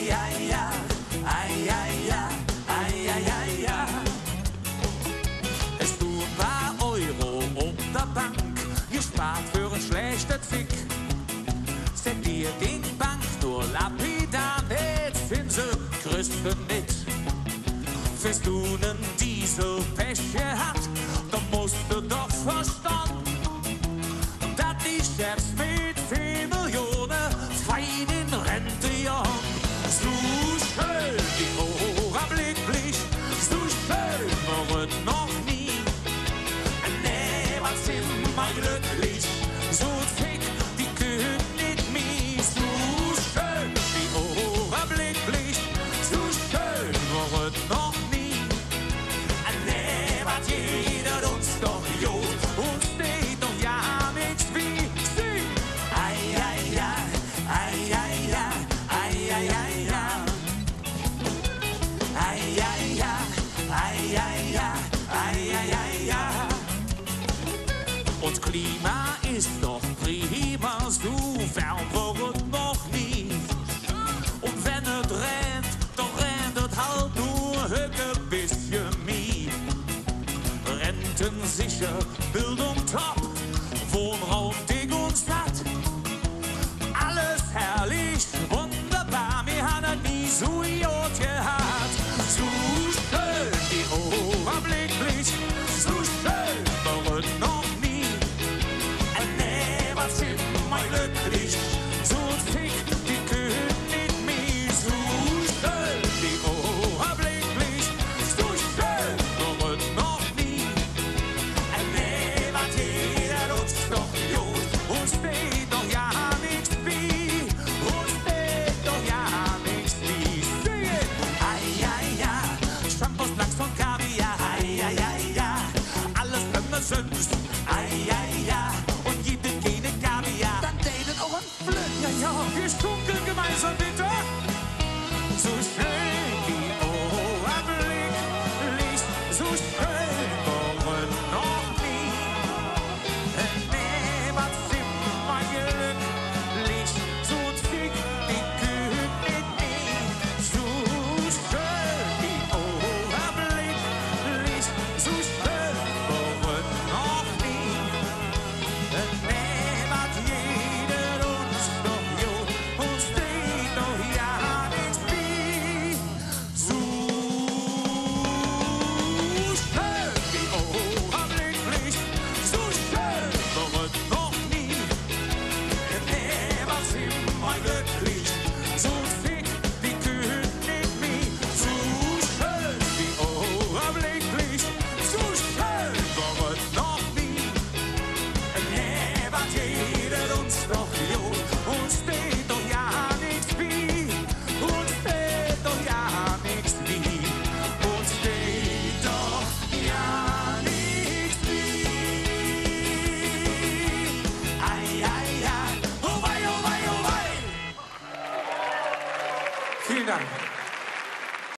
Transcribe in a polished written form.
ja, ei, ja, ja, ei, ja, ja, ja. Es du ein paar Euro auf der Bank, gespart für ein schlechtes Fick. Set dir den Bank nur lapidar nicht, find sie Christen nicht. Fest du nen Dieselpech gehabt, dann musst du doch verstanden, dass die Chefs mit 4 Millionen fein in Rente jagen. So schön die Augenblick blick, so schön war es noch nie. Nee, was sind wir glücklich, so fick die Kühe nicht mies. So schön die Augenblick blick, so schön war es noch nie. Nee, was jeder uns doch jod, uns steht doch ja nichts wie sie. Ei, ei, ja, ei, ei, ja, ei, ei, ei, ja. Ei, ei, ja, ei, ei, ja, ei, ei, ei, ja. Und Klima ist doch prima, so wärm wird noch nie. Und wenn es rennt, dann rennt es halt nur ein bisschen mie. Renten sicher, Bildung top, Wohnraum dick und satt. Alles herrlich, wunderbar, wir haben es nie so gut gehabt. So